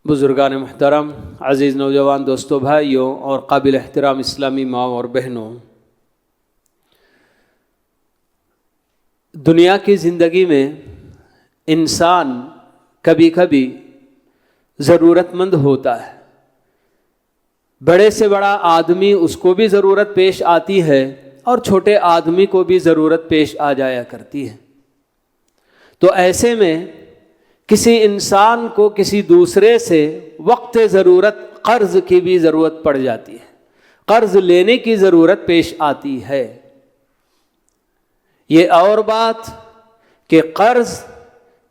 بزرگان محترم، عزیز نوجوان دوستوں، بھائیوں اور قابل احترام اسلامی ماں اور بہنوں، دنیا کی زندگی میں انسان کبھی کبھی ضرورت مند ہوتا ہے۔ بڑے سے بڑا آدمی، اس کو بھی ضرورت پیش آتی ہے اور چھوٹے آدمی کو بھی ضرورت پیش آ جایا کرتی ہے۔ تو ایسے میں کسی انسان کو کسی دوسرے سے وقت ضرورت قرض کی بھی ضرورت پڑ جاتی ہے، قرض لینے کی ضرورت پیش آتی ہے۔ یہ اور بات کہ قرض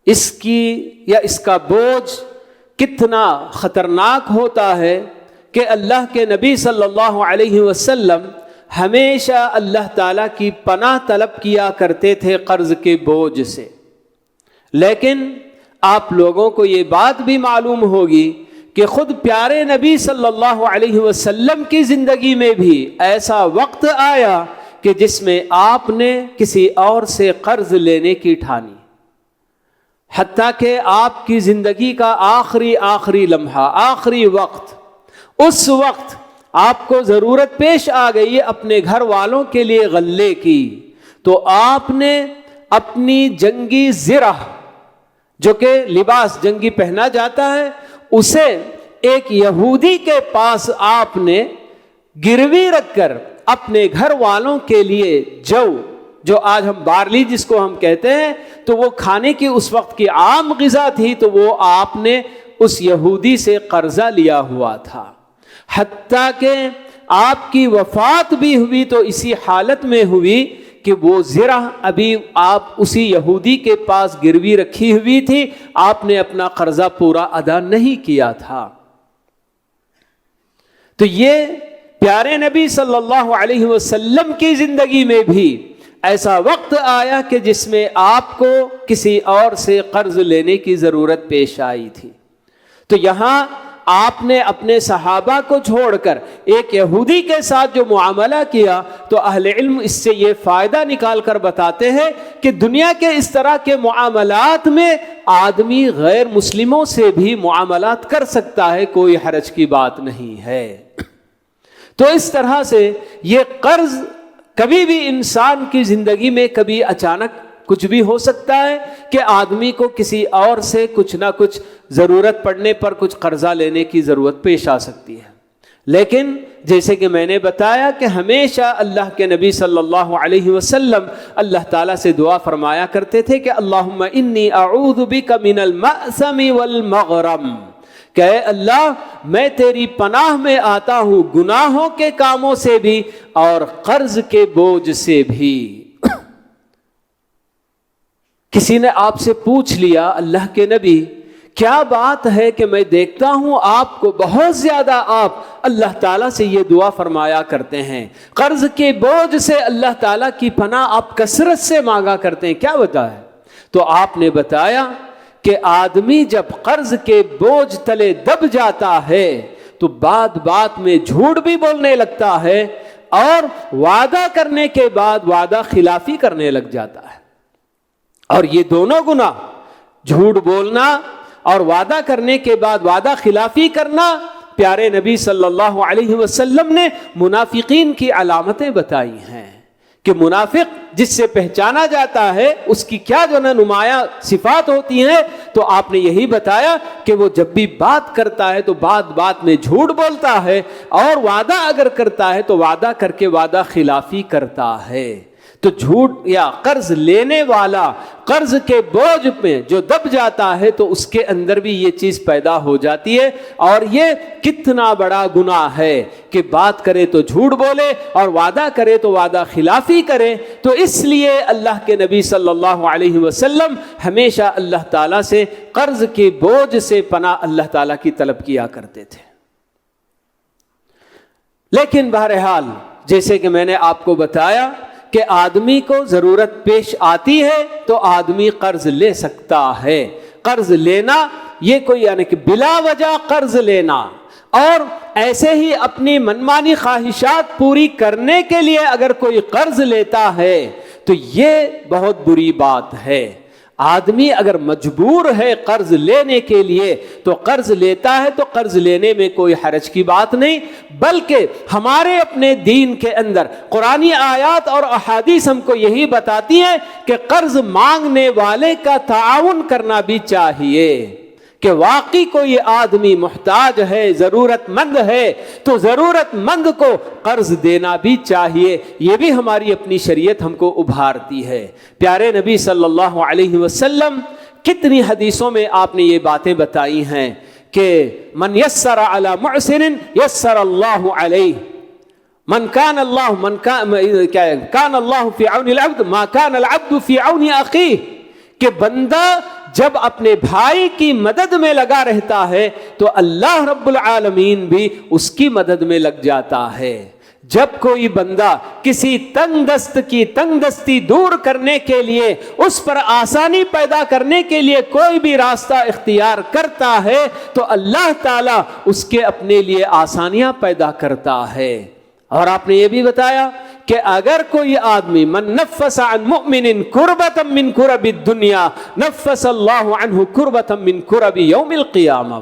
اس کی یا اس کا بوجھ کتنا خطرناک ہوتا ہے کہ اللہ کے نبی صلی اللہ علیہ وسلم ہمیشہ اللہ تعالیٰ کی پناہ طلب کیا کرتے تھے قرض کے بوجھ سے۔ لیکن آپ لوگوں کو یہ بات بھی معلوم ہوگی کہ خود پیارے نبی صلی اللہ علیہ وسلم کی زندگی میں بھی ایسا وقت آیا کہ جس میں آپ نے کسی اور سے قرض لینے کی ٹھانی، حتیٰ کہ آپ کی زندگی کا آخری لمحہ، آخری وقت، اس وقت آپ کو ضرورت پیش آ گئی اپنے گھر والوں کے لیے غلے کی، تو آپ نے اپنی جنگی زرہ، جو کہ لباس جنگی پہنا جاتا ہے، اسے ایک یہودی کے پاس آپ نے گروی رکھ کر اپنے گھر والوں کے لیے جو آج ہم بارلی جس کو ہم کہتے ہیں، تو وہ کھانے کی اس وقت کی عام غذا تھی، تو وہ آپ نے اس یہودی سے قرضہ لیا ہوا تھا۔ حتیٰ کہ آپ کی وفات بھی ہوئی تو اسی حالت میں ہوئی کہ وہ زرہ ابھی آپ اسی یہودی کے پاس گروی رکھی ہوئی تھی، آپ نے اپنا قرضہ پورا ادا نہیں کیا تھا۔ تو یہ پیارے نبی صلی اللہ علیہ وسلم کی زندگی میں بھی ایسا وقت آیا کہ جس میں آپ کو کسی اور سے قرض لینے کی ضرورت پیش آئی تھی۔ تو یہاں آپ نے اپنے صحابہ کو چھوڑ کر ایک یہودی کے ساتھ جو معاملہ کیا، تو اہل علم اس سے یہ فائدہ نکال کر بتاتے ہیں کہ دنیا کے اس طرح کے معاملات میں آدمی غیر مسلموں سے بھی معاملات کر سکتا ہے، کوئی حرج کی بات نہیں ہے۔ تو اس طرح سے یہ قرض کبھی بھی انسان کی زندگی میں کبھی اچانک کچھ بھی ہو سکتا ہے کہ آدمی کو کسی اور سے کچھ نہ کچھ ضرورت پڑنے پر کچھ قرضہ لینے کی ضرورت پیش آ سکتی ہے۔ لیکن جیسے کہ میں نے بتایا کہ ہمیشہ اللہ کے نبی صلی اللہ علیہ وسلم اللہ تعالیٰ سے دعا فرمایا کرتے تھے کہ اللہم انی اعوذ بک من المأثم والمغرم، کہ اے اللہ میں تیری پناہ میں آتا ہوں گناہوں کے کاموں سے بھی اور قرض کے بوجھ سے بھی۔ کسی نے آپ سے پوچھ لیا، اللہ کے نبی کیا بات ہے کہ میں دیکھتا ہوں آپ کو بہت زیادہ آپ اللہ تعالیٰ سے یہ دعا فرمایا کرتے ہیں، قرض کے بوجھ سے اللہ تعالیٰ کی پناہ آپ کثرت سے مانگا کرتے ہیں، کیا وجہ ہے؟ تو آپ نے بتایا کہ آدمی جب قرض کے بوجھ تلے دب جاتا ہے تو بات میں جھوٹ بھی بولنے لگتا ہے اور وعدہ کرنے کے بعد وعدہ خلافی کرنے لگ جاتا ہے۔ اور یہ دونوں گناہ، جھوٹ بولنا اور وعدہ کرنے کے بعد وعدہ خلافی کرنا، پیارے نبی صلی اللہ علیہ وسلم نے منافقین کی علامتیں بتائی ہیں کہ منافق جس سے پہچانا جاتا ہے اس کی کیا جو نمایاں صفات ہوتی ہیں، تو آپ نے یہی بتایا کہ وہ جب بھی بات کرتا ہے تو بات میں جھوٹ بولتا ہے، اور وعدہ اگر کرتا ہے تو وعدہ کر کے وعدہ خلافی کرتا ہے۔ تو جھوٹ یا قرض لینے والا قرض کے بوجھ میں جو دب جاتا ہے تو اس کے اندر بھی یہ چیز پیدا ہو جاتی ہے، اور یہ کتنا بڑا گناہ ہے کہ بات کرے تو جھوٹ بولے اور وعدہ کرے تو وعدہ خلافی کرے۔ تو اس لیے اللہ کے نبی صلی اللہ علیہ وسلم ہمیشہ اللہ تعالیٰ سے قرض کے بوجھ سے پناہ اللہ تعالیٰ کی طلب کیا کرتے تھے۔ لیکن بہرحال جیسے کہ میں نے آپ کو بتایا کہ آدمی کو ضرورت پیش آتی ہے تو آدمی قرض لے سکتا ہے۔ قرض لینا یہ کوئی یعنی کہ بلا وجہ قرض لینا اور ایسے ہی اپنی منمانی خواہشات پوری کرنے کے لیے اگر کوئی قرض لیتا ہے تو یہ بہت بری بات ہے۔ آدمی اگر مجبور ہے قرض لینے کے لیے تو قرض لیتا ہے، تو قرض لینے میں کوئی حرج کی بات نہیں، بلکہ ہمارے اپنے دین کے اندر قرآنی آیات اور احادیث ہم کو یہی بتاتی ہیں کہ قرض مانگنے والے کا تعاون کرنا بھی چاہیے، کہ واقعی کوئی آدمی محتاج ہے، ضرورت مند ہے، تو ضرورت مند کو قرض دینا بھی چاہیے۔ یہ بھی ہماری اپنی شریعت ہم کو ابھارتی ہے۔ پیارے نبی صلی اللہ علیہ وسلم کتنی حدیثوں میں آپ نے یہ باتیں بتائی ہیں کہ من یسر علی معسر یسر اللہ علیہ، کان اللہ فی عون العبد ما کان العبد فی عون اخیہ، کہ بندہ جب اپنے بھائی کی مدد میں لگا رہتا ہے تو اللہ رب العالمین بھی اس کی مدد میں لگ جاتا ہے۔ جب کوئی بندہ کسی تنگ دست کی تنگ دستی دور کرنے کے لیے، اس پر آسانی پیدا کرنے کے لیے کوئی بھی راستہ اختیار کرتا ہے تو اللہ تعالیٰ اس کے اپنے لیے آسانیاں پیدا کرتا ہے۔ اور آپ نے یہ بھی بتایا کہ اگر کوئی آدمی من نفس عن مؤمن کربتا من کرب الدنیا نفس اللہ عنہ کربتا من کرب یوم القیامہ،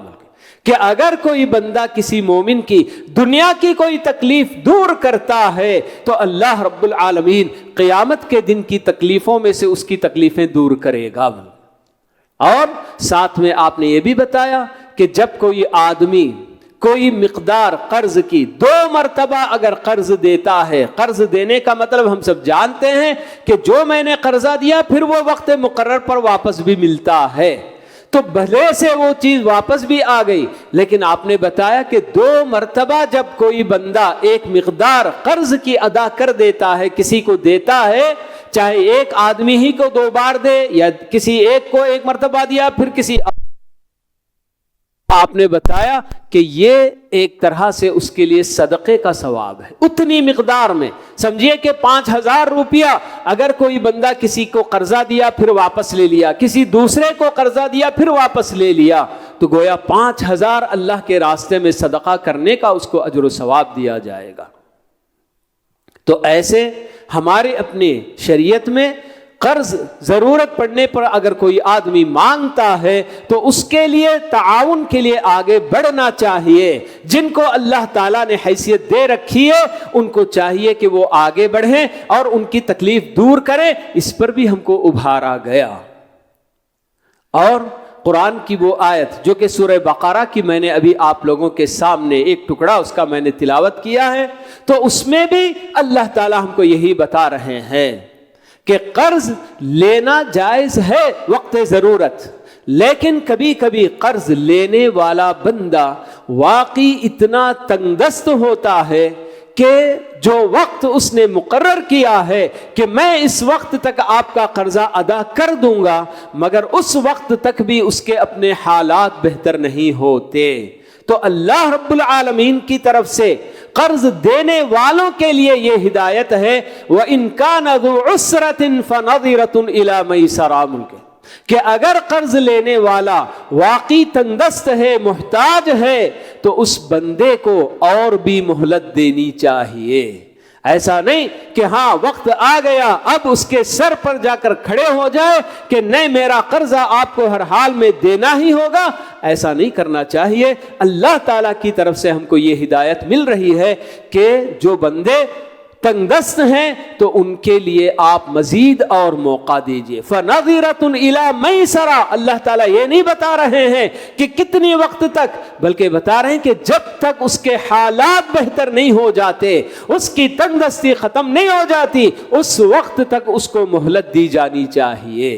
کہ اگر کوئی بندہ کسی مومن کی دنیا کی کوئی تکلیف دور کرتا ہے تو اللہ رب العالمین قیامت کے دن کی تکلیفوں میں سے اس کی تکلیفیں دور کرے گا۔ اور ساتھ میں آپ نے یہ بھی بتایا کہ جب کوئی آدمی کوئی مقدار قرض کی 2 مرتبہ اگر قرض دیتا ہے، قرض دینے کا مطلب ہم سب جانتے ہیں کہ جو میں نے قرضہ دیا پھر وہ وقت مقرر پر واپس بھی ملتا ہے، تو بھلے سے وہ چیز واپس بھی آ گئی، لیکن آپ نے بتایا کہ 2 مرتبہ جب کوئی بندہ ایک مقدار قرض کی ادا کر دیتا ہے، کسی کو دیتا ہے، چاہے ایک آدمی ہی کو 2 بار دے یا کسی ایک کو 1 مرتبہ دیا پھر کسی، آپ نے بتایا کہ یہ ایک طرح سے اس کے لیے صدقے کا ثواب ہے۔ اتنی مقدار میں سمجھیے کہ 5000 روپیہ اگر کوئی بندہ کسی کو قرضہ دیا پھر واپس لے لیا، کسی دوسرے کو قرضہ دیا پھر واپس لے لیا، تو گویا 5000 اللہ کے راستے میں صدقہ کرنے کا اس کو اجر و ثواب دیا جائے گا۔ تو ایسے ہمارے اپنے شریعت میں قرض ضرورت پڑنے پر اگر کوئی آدمی مانگتا ہے تو اس کے لیے تعاون کے لیے آگے بڑھنا چاہیے۔ جن کو اللہ تعالیٰ نے حیثیت دے رکھی ہے ان کو چاہیے کہ وہ آگے بڑھیں اور ان کی تکلیف دور کریں، اس پر بھی ہم کو ابھارا گیا۔ اور قرآن کی وہ آیت جو کہ سورہ بقرہ کی میں نے ابھی آپ لوگوں کے سامنے ایک ٹکڑا اس کا میں نے تلاوت کیا ہے، تو اس میں بھی اللہ تعالیٰ ہم کو یہی بتا رہے ہیں کہ قرض لینا جائز ہے وقت ضرورت، لیکن کبھی کبھی قرض لینے والا بندہ واقعی اتنا تنگ دست ہوتا ہے کہ جو وقت اس نے مقرر کیا ہے کہ میں اس وقت تک آپ کا قرضہ ادا کر دوں گا، مگر اس وقت تک بھی اس کے اپنے حالات بہتر نہیں ہوتے، تو اللہ رب العالمین کی طرف سے قرض دینے والوں کے لیے یہ ہدایت ہے، وَإِن كَانَ ذُو عُسْرَةٍ فَنَظِرَةٌ إِلَى مَيْسَرَةٍ، کہ اگر قرض لینے والا واقعی تنگدست ہے، محتاج ہے، تو اس بندے کو اور بھی مہلت دینی چاہیے۔ ایسا نہیں کہ ہاں وقت آ گیا اب اس کے سر پر جا کر کھڑے ہو جائے کہ نہیں میرا قرضہ آپ کو ہر حال میں دینا ہی ہوگا، ایسا نہیں کرنا چاہیے۔ اللہ تعالیٰ کی طرف سے ہم کو یہ ہدایت مل رہی ہے کہ جو بندے تنگ دست ہیں تو ان کے لیے آپ مزید اور موقع دیجئے۔ فَنَظِرَةٌ إِلَى مَيْسَرَةٍ، اللہ تعالیٰ یہ نہیں بتا رہے ہیں کہ کتنی وقت تک، بلکہ بتا رہے ہیں کہ جب تک اس کے حالات بہتر نہیں ہو جاتے، اس کی تنگ دستی ختم نہیں ہو جاتی، اس وقت تک اس کو مہلت دی جانی چاہیے۔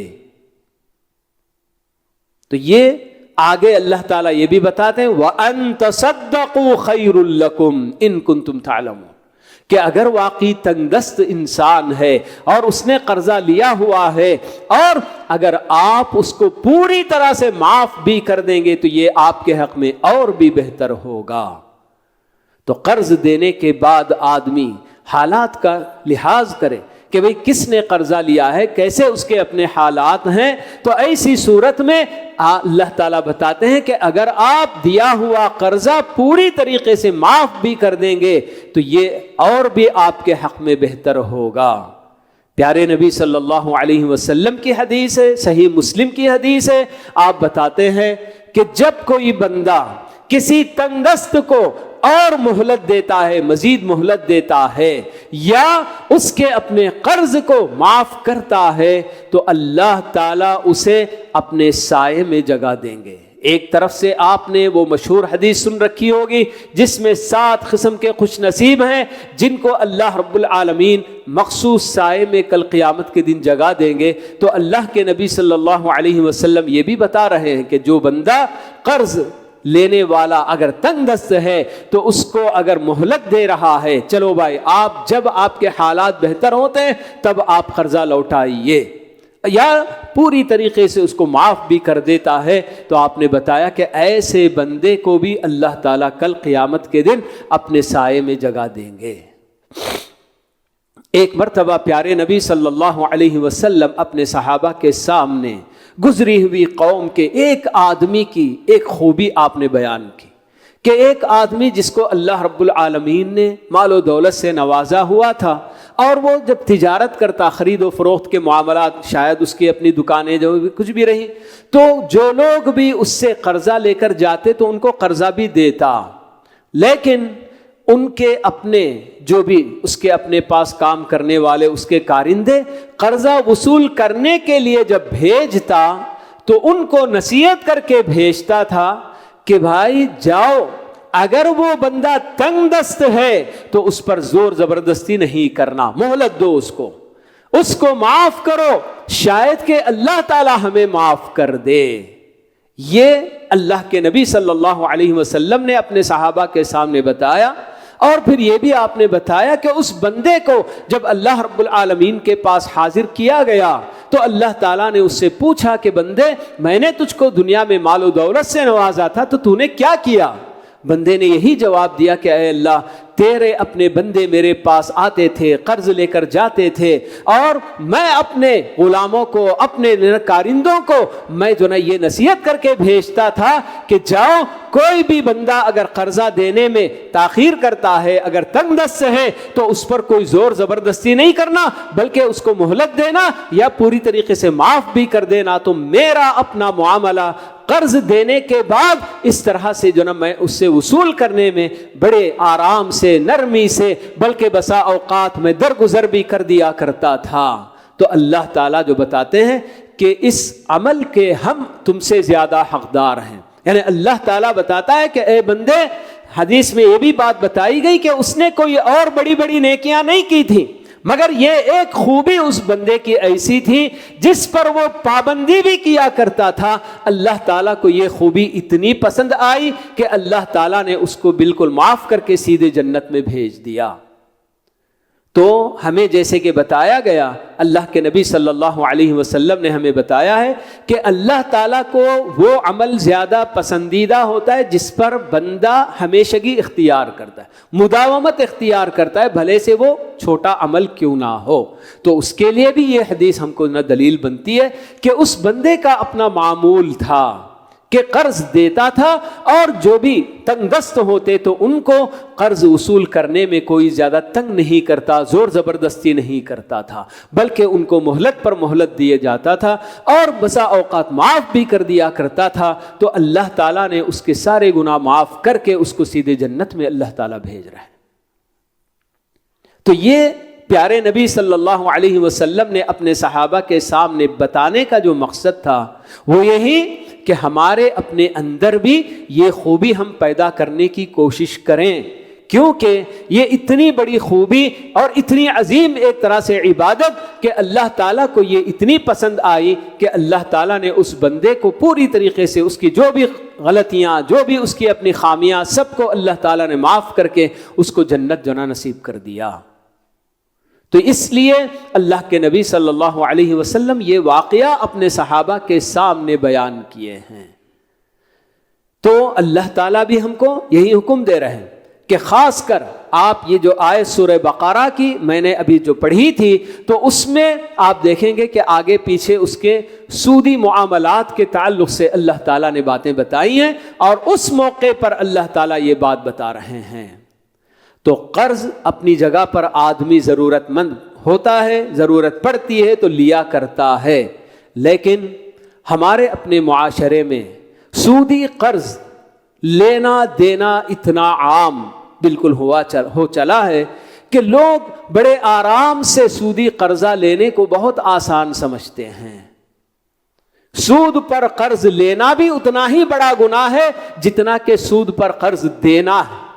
تو یہ آگے اللہ تعالیٰ یہ بھی بتاتے ہیں وَأَن تَصَدَّقُوا خَيْرٌ لَكُمْ إِن كُنتُمْ تَعْلَمُونَ، کہ اگر واقعی تنگ دست انسان ہے اور اس نے قرضہ لیا ہوا ہے اور اگر آپ اس کو پوری طرح سے معاف بھی کر دیں گے تو یہ آپ کے حق میں اور بھی بہتر ہوگا۔ تو قرض دینے کے بعد آدمی حالات کا لحاظ کرے کہ بھئی کس نے قرضہ لیا ہے، کیسے اس کے اپنے حالات ہیں، تو ایسی صورت میں اللہ تعالیٰ بتاتے ہیں کہ اگر آپ دیا ہوا قرضہ پوری طریقے سے معاف بھی کر دیں گے تو یہ اور بھی آپ کے حق میں بہتر ہوگا۔ پیارے نبی صلی اللہ علیہ وسلم کی حدیث ہے، صحیح مسلم کی حدیث ہے، آپ بتاتے ہیں کہ جب کوئی بندہ کسی تنگ دست کو اور مہلت دیتا ہے، مزید مہلت دیتا ہے، یا اس کے اپنے قرض کو معاف کرتا ہے، تو اللہ تعالیٰ اسے اپنے سائے میں جگہ دیں گے۔ ایک طرف سے آپ نے وہ مشہور حدیث سن رکھی ہوگی جس میں 7 قسم کے خوش نصیب ہیں جن کو اللہ رب العالمین مخصوص سائے میں کل قیامت کے دن جگہ دیں گے۔ تو اللہ کے نبی صلی اللہ علیہ وسلم یہ بھی بتا رہے ہیں کہ جو بندہ قرض لینے والا اگر تنگ دست ہے تو اس کو اگر مہلت دے رہا ہے، چلو بھائی آپ جب آپ کے حالات بہتر ہوتے ہیں تب آپ قرضہ لوٹائیے، یا پوری طریقے سے اس کو معاف بھی کر دیتا ہے، تو آپ نے بتایا کہ ایسے بندے کو بھی اللہ تعالیٰ کل قیامت کے دن اپنے سائے میں جگہ دیں گے۔ ایک مرتبہ پیارے نبی صلی اللہ علیہ وسلم اپنے صحابہ کے سامنے گزری ہوئی قوم کے ایک آدمی کی ایک خوبی آپ نے بیان کی کہ ایک آدمی جس کو اللہ رب العالمین نے مال و دولت سے نوازا ہوا تھا، اور وہ جب تجارت کرتا، خرید و فروخت کے معاملات، شاید اس کی اپنی دکانیں جو کچھ بھی رہی، تو جو لوگ بھی اس سے قرضہ لے کر جاتے تو ان کو قرضہ بھی دیتا، لیکن ان کے اپنے جو بھی اس کے اپنے پاس کام کرنے والے اس کے کارندے قرضہ وصول کرنے کے لیے جب بھیجتا تو ان کو نصیحت کر کے بھیجتا تھا کہ بھائی جاؤ، اگر وہ بندہ تنگ دست ہے تو اس پر زور زبردستی نہیں کرنا، مہلت دو، اس کو معاف کرو، شاید کہ اللہ تعالی ہمیں معاف کر دے۔ یہ اللہ کے نبی صلی اللہ علیہ وسلم نے اپنے صحابہ کے سامنے بتایا، اور پھر یہ بھی آپ نے بتایا کہ اس بندے کو جب اللہ رب العالمین کے پاس حاضر کیا گیا تو اللہ تعالیٰ نے اس سے پوچھا کہ بندے، میں نے تجھ کو دنیا میں مال و دولت سے نوازا تھا تو تو نے کیا کیا؟ بندے نے یہی جواب دیا کہ اے اللہ، تیرے اپنے بندے میرے پاس آتے تھے، قرض لے کر جاتے تھے، اور میں اپنے غلاموں کو، اپنے کارندوں کو میں جو یہ نصیحت کر کے بھیجتا تھا کہ جاؤ، کوئی بھی بندہ اگر قرضہ دینے میں تاخیر کرتا ہے، اگر تنگ دست ہے، تو اس پر کوئی زور زبردستی نہیں کرنا، بلکہ اس کو مہلت دینا یا پوری طریقے سے معاف بھی کر دینا۔ تو میرا اپنا معاملہ قرض دینے کے بعد اس طرح سے میں اس سے وصول کرنے میں بڑے آرام سے، نرمی سے، بلکہ بسا اوقات میں درگزر بھی کر دیا کرتا تھا۔ تو اللہ تعالیٰ جو بتاتے ہیں کہ اس عمل کے ہم تم سے زیادہ حقدار ہیں، یعنی اللہ تعالیٰ بتاتا ہے کہ اے بندے، حدیث میں یہ بھی بات بتائی گئی کہ اس نے کوئی اور بڑی بڑی نیکیاں نہیں کی تھی، مگر یہ ایک خوبی اس بندے کی ایسی تھی جس پر وہ پابندی بھی کیا کرتا تھا، اللہ تعالیٰ کو یہ خوبی اتنی پسند آئی کہ اللہ تعالیٰ نے اس کو بالکل معاف کر کے سیدھے جنت میں بھیج دیا۔ تو ہمیں جیسے کہ بتایا گیا، اللہ کے نبی صلی اللہ علیہ وسلم نے ہمیں بتایا ہے کہ اللہ تعالیٰ کو وہ عمل زیادہ پسندیدہ ہوتا ہے جس پر بندہ ہمیشگی اختیار کرتا ہے، مداومت اختیار کرتا ہے، بھلے سے وہ چھوٹا عمل کیوں نہ ہو۔ تو اس کے لیے بھی یہ حدیث ہم کو دلیل بنتی ہے کہ اس بندے کا اپنا معمول تھا کہ قرض دیتا تھا، اور جو بھی تنگ دست ہوتے تو ان کو قرض وصول کرنے میں کوئی زیادہ تنگ نہیں کرتا، زور زبردستی نہیں کرتا تھا، بلکہ ان کو مہلت پر مہلت دیے جاتا تھا، اور بسا اوقات معاف بھی کر دیا کرتا تھا۔ تو اللہ تعالیٰ نے اس کے سارے گناہ معاف کر کے اس کو سیدھے جنت میں اللہ تعالیٰ بھیج رہا ہے۔ تو یہ پیارے نبی صلی اللہ علیہ وسلم نے اپنے صحابہ کے سامنے بتانے کا جو مقصد تھا وہ یہی کہ ہمارے اپنے اندر بھی یہ خوبی ہم پیدا کرنے کی کوشش کریں، کیونکہ یہ اتنی بڑی خوبی اور اتنی عظیم ایک طرح سے عبادت کہ اللہ تعالیٰ کو یہ اتنی پسند آئی کہ اللہ تعالیٰ نے اس بندے کو پوری طریقے سے اس کی جو بھی غلطیاں، جو بھی اس کی اپنی خامیاں، سب کو اللہ تعالیٰ نے معاف کر کے اس کو جنت جنہ نصیب کر دیا۔ تو اس لیے اللہ کے نبی صلی اللہ علیہ وسلم یہ واقعہ اپنے صحابہ کے سامنے بیان کیے ہیں۔ تو اللہ تعالیٰ بھی ہم کو یہی حکم دے رہے ہیں کہ خاص کر آپ یہ جو آیت سورہ بقرہ کی میں نے ابھی جو پڑھی تھی، تو اس میں آپ دیکھیں گے کہ آگے پیچھے اس کے سودی معاملات کے تعلق سے اللہ تعالیٰ نے باتیں بتائی ہیں، اور اس موقع پر اللہ تعالیٰ یہ بات بتا رہے ہیں۔ تو قرض اپنی جگہ پر آدمی ضرورت مند ہوتا ہے، ضرورت پڑتی ہے تو لیا کرتا ہے، لیکن ہمارے اپنے معاشرے میں سودی قرض لینا دینا اتنا عام بالکل ہو چلا ہے کہ لوگ بڑے آرام سے سودی قرضہ لینے کو بہت آسان سمجھتے ہیں۔ سود پر قرض لینا بھی اتنا ہی بڑا گناہ ہے جتنا کہ سود پر قرض دینا ہے۔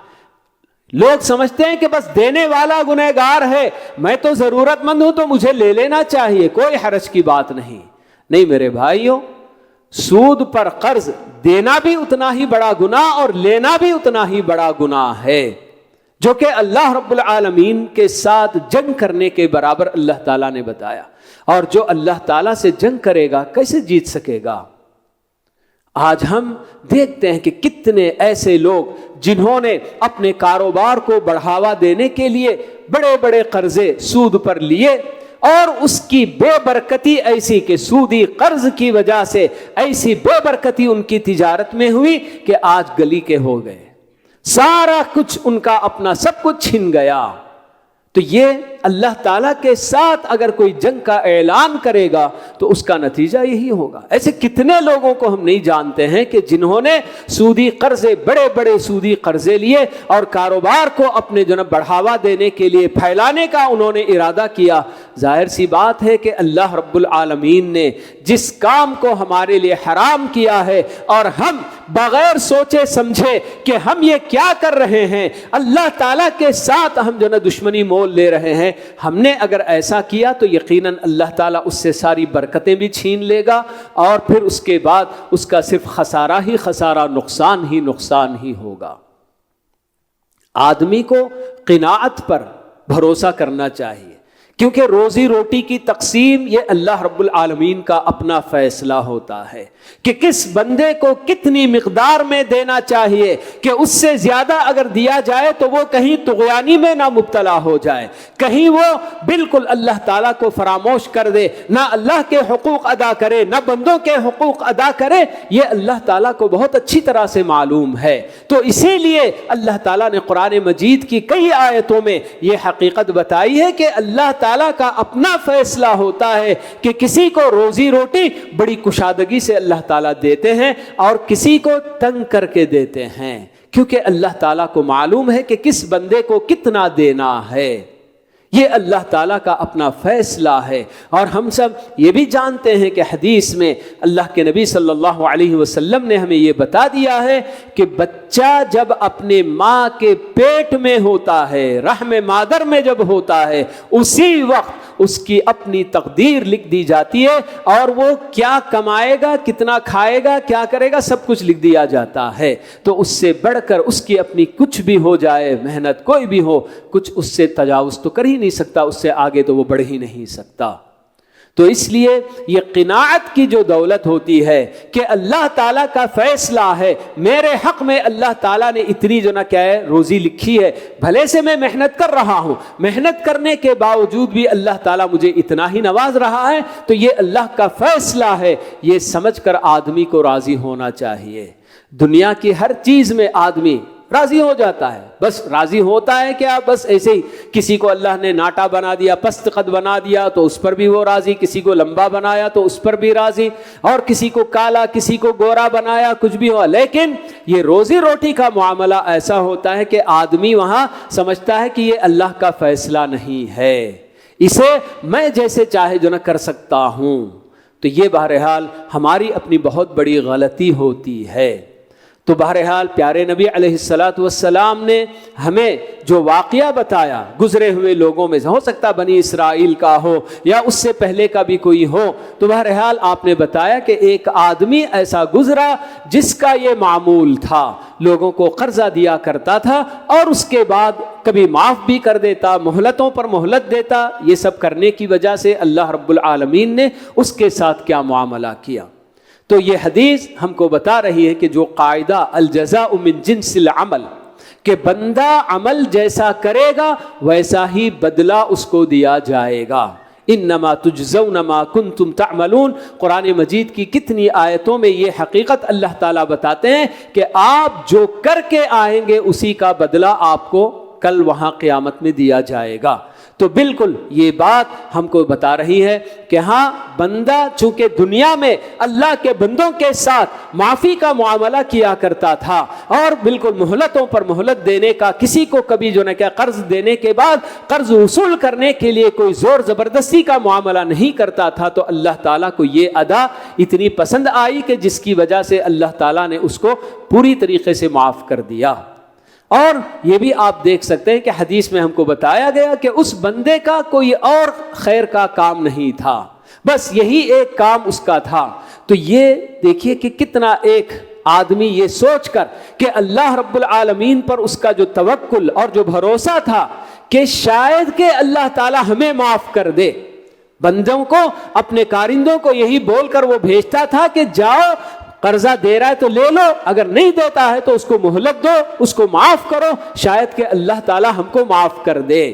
لوگ سمجھتے ہیں کہ بس دینے والا گنہگار ہے، میں تو ضرورت مند ہوں تو مجھے لے لینا چاہیے، کوئی حرج کی بات نہیں۔ نہیں میرے بھائیوں، سود پر قرض دینا بھی اتنا ہی بڑا گناہ اور لینا بھی اتنا ہی بڑا گناہ ہے، جو کہ اللہ رب العالمین کے ساتھ جنگ کرنے کے برابر اللہ تعالیٰ نے بتایا۔ اور جو اللہ تعالیٰ سے جنگ کرے گا کیسے جیت سکے گا؟ آج ہم دیکھتے ہیں کہ کتنے ایسے لوگ جنہوں نے اپنے کاروبار کو بڑھاوا دینے کے لیے بڑے بڑے قرضے سود پر لیے، اور اس کی بے برکتی ایسی کہ سودی قرض کی وجہ سے ایسی بے برکتی ان کی تجارت میں ہوئی کہ آج گلی کے ہو گئے، سارا کچھ ان کا اپنا سب کچھ چھن گیا۔ تو یہ اللہ تعالیٰ کے ساتھ اگر کوئی جنگ کا اعلان کرے گا تو اس کا نتیجہ یہی ہوگا۔ ایسے کتنے لوگوں کو ہم نہیں جانتے ہیں کہ جنہوں نے سودی قرضے بڑے بڑے سودی قرضے لیے اور کاروبار کو اپنے بڑھاوا دینے کے لیے پھیلانے کا انہوں نے ارادہ کیا۔ ظاہر سی بات ہے کہ اللہ رب العالمین نے جس کام کو ہمارے لیے حرام کیا ہے اور ہم بغیر سوچے سمجھے کہ ہم یہ کیا کر رہے ہیں، اللہ تعالیٰ کے ساتھ ہم دشمنی مول لے رہے ہیں، ہم نے اگر ایسا کیا تو یقیناً اللہ تعالیٰ اس سے ساری برکتیں بھی چھین لے گا، اور پھر اس کے بعد اس کا صرف خسارہ ہی خسارہ، نقصان ہی ہوگا۔ آدمی کو قناعت پر بھروسہ کرنا چاہیے، کیونکہ روزی روٹی کی تقسیم یہ اللہ رب العالمین کا اپنا فیصلہ ہوتا ہے کہ کس بندے کو کتنی مقدار میں دینا چاہیے، کہ اس سے زیادہ اگر دیا جائے تو وہ کہیں طغیانی میں نہ مبتلا ہو جائے، کہیں وہ بالکل اللہ تعالیٰ کو فراموش کر دے، نہ اللہ کے حقوق ادا کرے نہ بندوں کے حقوق ادا کرے۔ یہ اللہ تعالیٰ کو بہت اچھی طرح سے معلوم ہے۔ تو اسی لیے اللہ تعالیٰ نے قرآن مجید کی کئی آیتوں میں یہ حقیقت بتائی ہے کہ اللہ تعالیٰ کا اپنا فیصلہ ہوتا ہے کہ کسی کو روزی روٹی بڑی کشادگی سے اللہ تعالیٰ دیتے ہیں اور کسی کو تنگ کر کے دیتے ہیں، کیونکہ اللہ تعالیٰ کو معلوم ہے کہ کس بندے کو کتنا دینا ہے۔ یہ اللہ تعالیٰ کا اپنا فیصلہ ہے۔ اور ہم سب یہ بھی جانتے ہیں کہ حدیث میں اللہ کے نبی صلی اللہ علیہ وسلم نے ہمیں یہ بتا دیا ہے کہ بچہ جب اپنے ماں کے پیٹ میں ہوتا ہے، رحم مادر میں جب ہوتا ہے، اسی وقت اس کی اپنی تقدیر لکھ دی جاتی ہے، اور وہ کیا کمائے گا، کتنا کھائے گا، کیا کرے گا، سب کچھ لکھ دیا جاتا ہے۔ تو اس سے بڑھ کر اس کی اپنی کچھ بھی ہو جائے محنت، کوئی بھی ہو، کچھ اس سے تجاوز تو کر ہی نہیں سکتا، اس سے آگے تو وہ بڑھ ہی نہیں سکتا۔ تو اس لیے یہ قناعت کی جو دولت ہوتی ہے کہ اللہ تعالیٰ کا فیصلہ ہے، میرے حق میں اللہ تعالیٰ نے اتنی کیا ہے روزی لکھی ہے، بھلے سے میں محنت کر رہا ہوں، محنت کرنے کے باوجود بھی اللہ تعالیٰ مجھے اتنا ہی نواز رہا ہے، تو یہ اللہ کا فیصلہ ہے، یہ سمجھ کر آدمی کو راضی ہونا چاہیے۔ دنیا کی ہر چیز میں آدمی راضی ہو جاتا ہے، بس راضی ہوتا ہے کیا، بس ایسے ہی کسی کو اللہ نے ناٹا بنا دیا، پست قد بنا دیا تو اس پر بھی وہ راضی، کسی کو لمبا بنایا تو اس پر بھی راضی، اور کسی کو کالا کسی کو گورا بنایا، کچھ بھی ہوا۔ لیکن یہ روزی روٹی کا معاملہ ایسا ہوتا ہے کہ آدمی وہاں سمجھتا ہے کہ یہ اللہ کا فیصلہ نہیں ہے، اسے میں جیسے چاہے کر سکتا ہوں۔ تو یہ بہرحال ہماری اپنی بہت بڑی غلطی ہوتی ہے۔ تو بہرحال پیارے نبی علیہ السلام نے ہمیں جو واقعہ بتایا گزرے ہوئے لوگوں میں سے، ہو سکتا بنی اسرائیل کا ہو یا اس سے پہلے کا بھی کوئی ہو، تو بہرحال آپ نے بتایا کہ ایک آدمی ایسا گزرا جس کا یہ معمول تھا، لوگوں کو قرضہ دیا کرتا تھا اور اس کے بعد کبھی معاف بھی کر دیتا، مہلتوں پر مہلت دیتا۔ یہ سب کرنے کی وجہ سے اللہ رب العالمین نے اس کے ساتھ کیا معاملہ کیا۔ تو یہ حدیث ہم کو بتا رہی ہے کہ جو قاعدہ الجزاء من جنس العمل، کہ بندہ عمل جیسا کرے گا ویسا ہی بدلہ اس کو دیا جائے گا۔ انما تجزون ما کنتم تعملون، قرآن مجید کی کتنی آیتوں میں یہ حقیقت اللہ تعالیٰ بتاتے ہیں کہ آپ جو کر کے آئیں گے اسی کا بدلہ آپ کو کل وہاں قیامت میں دیا جائے گا۔ تو بالکل یہ بات ہم کو بتا رہی ہے کہ ہاں بندہ چونکہ دنیا میں اللہ کے بندوں کے ساتھ معافی کا معاملہ کیا کرتا تھا اور بالکل مہلتوں پر مہلت دینے کا، کسی کو کبھی جو ہے کہ قرض دینے کے بعد قرض وصول کرنے کے لیے کوئی زور زبردستی کا معاملہ نہیں کرتا تھا، تو اللہ تعالیٰ کو یہ ادا اتنی پسند آئی کہ جس کی وجہ سے اللہ تعالیٰ نے اس کو پوری طریقے سے معاف کر دیا۔ اور یہ بھی آپ دیکھ سکتے ہیں کہ حدیث میں ہم کو بتایا گیا کہ اس بندے کا کوئی اور خیر کا کام نہیں تھا، بس یہی ایک کام اس کا تھا۔ تو یہ دیکھیے کہ کتنا ایک آدمی یہ سوچ کر کہ اللہ رب العالمین پر اس کا جو توکل اور جو بھروسہ تھا کہ شاید کہ اللہ تعالی ہمیں معاف کر دے، بندوں کو اپنے کارندوں کو یہی بول کر وہ بھیجتا تھا کہ جاؤ قرضہ دے رہا ہے تو لے لو، اگر نہیں دیتا ہے تو اس کو مہلت دو، اس کو معاف کرو، شاید کہ اللہ تعالی ہم کو معاف کر دے۔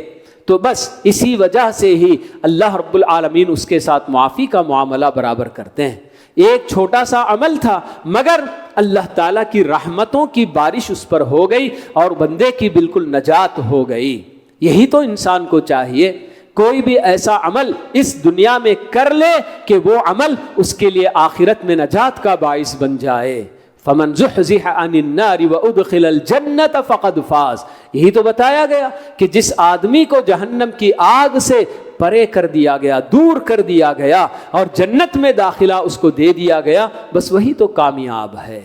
تو بس اسی وجہ سے ہی اللہ رب العالمین اس کے ساتھ معافی کا معاملہ برابر کرتے ہیں۔ ایک چھوٹا سا عمل تھا مگر اللہ تعالیٰ کی رحمتوں کی بارش اس پر ہو گئی اور بندے کی بالکل نجات ہو گئی۔ یہی تو انسان کو چاہیے، کوئی بھی ایسا عمل اس دنیا میں کر لے کہ وہ عمل اس کے لیے آخرت میں نجات کا باعث بن جائے۔ فمن زحزح عن النار وادخل الجنت فقد فاز، یہی تو بتایا گیا کہ جس آدمی کو جہنم کی آگ سے پرے کر دیا گیا، دور کر دیا گیا اور جنت میں داخلہ اس کو دے دیا گیا، بس وہی تو کامیاب ہے۔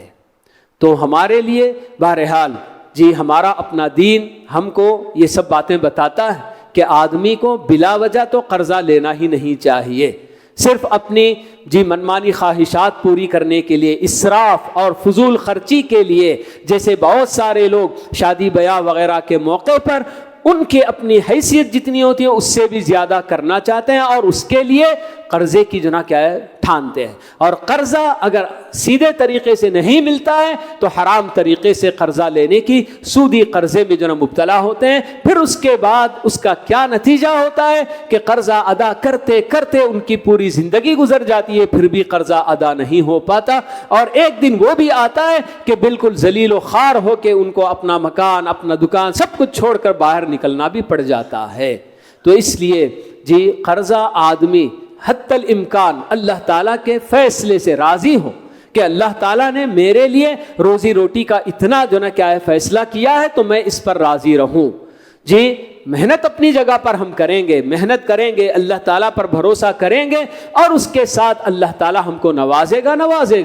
تو ہمارے لیے بہرحال جی ہمارا اپنا دین ہم کو یہ سب باتیں بتاتا ہے کہ آدمی کو بلا وجہ تو قرضہ لینا ہی نہیں چاہیے، صرف اپنی جی منمانی خواہشات پوری کرنے کے لیے، اسراف اور فضول خرچی کے لیے، جیسے بہت سارے لوگ شادی بیاہ وغیرہ کے موقع پر ان کی اپنی حیثیت جتنی ہوتی ہے اس سے بھی زیادہ کرنا چاہتے ہیں اور اس کے لیے قرضے کی جناح کیا ہے ٹھانتے ہیں۔ اور قرضہ اگر سیدھے طریقے سے نہیں ملتا ہے تو حرام طریقے سے قرضہ لینے کی سودی قرضے میں جناح مبتلا ہوتے ہیں۔ پھر اس کے بعد اس کا کیا نتیجہ ہوتا ہے کہ قرضہ ادا کرتے کرتے ان کی پوری زندگی گزر جاتی ہے، پھر بھی قرضہ ادا نہیں ہو پاتا، اور ایک دن وہ بھی آتا ہے کہ بالکل ذلیل و خوار ہو کے ان کو اپنا مکان، اپنا دکان سب کچھ چھوڑ کر باہر نکلنا بھی پڑ جاتا ہے۔ تو اس لیے جی قرضہ آدمی حتی الامکان اللہ تعالیٰ کے فیصلے سے راضی ہو کہ اللہ تعالیٰ نے میرے لیے روزی روٹی کا اتنا جو نا کیا ہے فیصلہ کیا ہے تو میں اس پر راضی رہوں۔ جی محنت اپنی جگہ پر ہم کریں گے، محنت کریں گے، اللہ تعالیٰ پر بھروسہ کریں گے اور اس کے ساتھ اللہ تعالیٰ ہم کو نوازے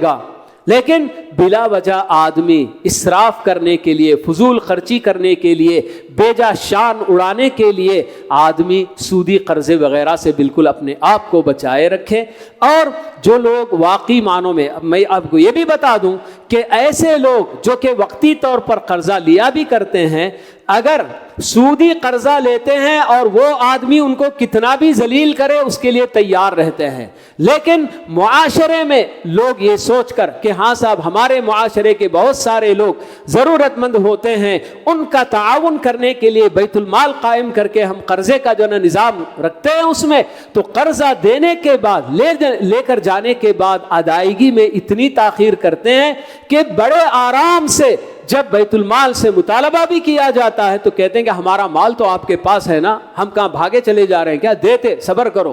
گا، لیکن بلا وجہ آدمی اسراف کرنے کے لیے، فضول خرچی کرنے کے لیے، بے جا شان اڑانے کے لیے آدمی سودی قرضے وغیرہ سے بالکل اپنے آپ کو بچائے رکھے۔ اور جو لوگ واقعی معنوں میں، میں آپ کو یہ بھی بتا دوں کہ ایسے لوگ جو کہ وقتی طور پر قرضہ لیا بھی کرتے ہیں، اگر سودی قرضہ لیتے ہیں اور وہ آدمی ان کو کتنا بھی ذلیل کرے اس کے لیے تیار رہتے ہیں، لیکن معاشرے میں لوگ یہ سوچ کر کہ ہاں صاحب ہمارے معاشرے کے بہت سارے لوگ ضرورت مند ہوتے ہیں، ان کا تعاون کرنے کے لیے بیت المال قائم کر کے ہم قرضے کا جو ہے نظام رکھتے ہیں، اس میں تو قرضہ دینے کے بعد لے کر جانے کے بعد ادائیگی میں اتنی تاخیر کرتے ہیں کہ بڑے آرام سے جب بیت المال سے مطالبہ بھی کیا جاتا ہے تو کہتے ہیں کہ ہمارا مال تو آپ کے پاس ہے نا، ہم کہاں بھاگے چلے جا رہے ہیں کیا، دیتے صبر کرو،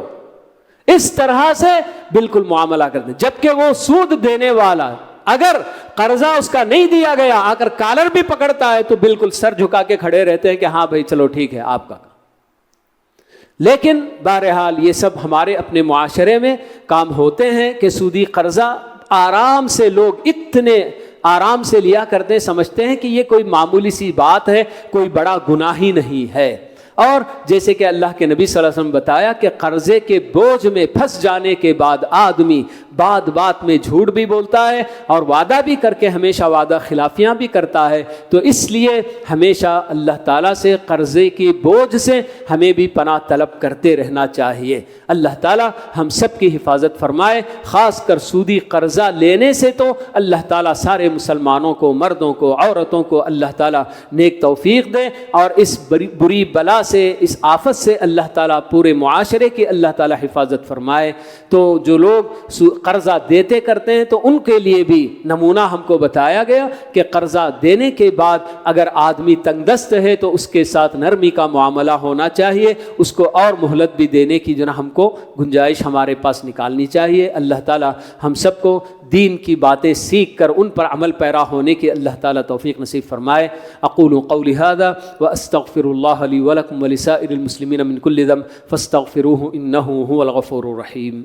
اس طرح سے بالکل معاملہ کرتے ہیں۔ جبکہ وہ سود دینے والا اگر قرضہ اس کا نہیں دیا گیا آ کر کالر بھی پکڑتا ہے تو بالکل سر جھکا کے کھڑے رہتے ہیں کہ ہاں بھائی چلو ٹھیک ہے آپ کا۔ لیکن بہرحال یہ سب ہمارے اپنے معاشرے میں کام ہوتے ہیں کہ سودی قرضہ آرام سے لوگ اتنے آرام سے لیا کرتے ہیں، سمجھتے ہیں کہ یہ کوئی معمولی سی بات ہے، کوئی بڑا گناہ ہی نہیں ہے۔ اور جیسے کہ اللہ کے نبی صلی اللہ علیہ وسلم بتایا کہ قرضے کے بوجھ میں پھنس جانے کے بعد آدمی بات بات میں جھوٹ بھی بولتا ہے اور وعدہ بھی کر کے ہمیشہ وعدہ خلافیاں بھی کرتا ہے۔ تو اس لیے ہمیشہ اللہ تعالیٰ سے قرضے کے بوجھ سے ہمیں بھی پناہ طلب کرتے رہنا چاہیے۔ اللہ تعالیٰ ہم سب کی حفاظت فرمائے، خاص کر سودی قرضہ لینے سے تو اللہ تعالیٰ سارے مسلمانوں کو، مردوں کو، عورتوں کو اللہ تعالیٰ نیک توفیق دے اور اس بری بلا سے، اس آفت سے اللہ تعالیٰ پورے معاشرے کی اللہ تعالیٰ حفاظت فرمائے۔ تو جو لوگ قرضہ دیتے کرتے ہیں تو ان کے لیے بھی نمونہ ہم کو بتایا گیا کہ قرضہ دینے کے بعد اگر آدمی تنگ دست ہے تو اس کے ساتھ نرمی کا معاملہ ہونا چاہیے، اس کو اور مہلت بھی دینے کی جو نا ہم کو گنجائش ہمارے پاس نکالنی چاہیے۔ اللہ تعالیٰ ہم سب کو دین کی باتیں سیکھ کر ان پر عمل پیرا ہونے کی اللہ تعالیٰ توفیق نصیب فرمائے۔ اقول قولی ھذا واستغفر اللہ لی ولکم ولسائر المسلمین من کل ذنب فاستغفروہ انہ ھو الغفور الرحیم۔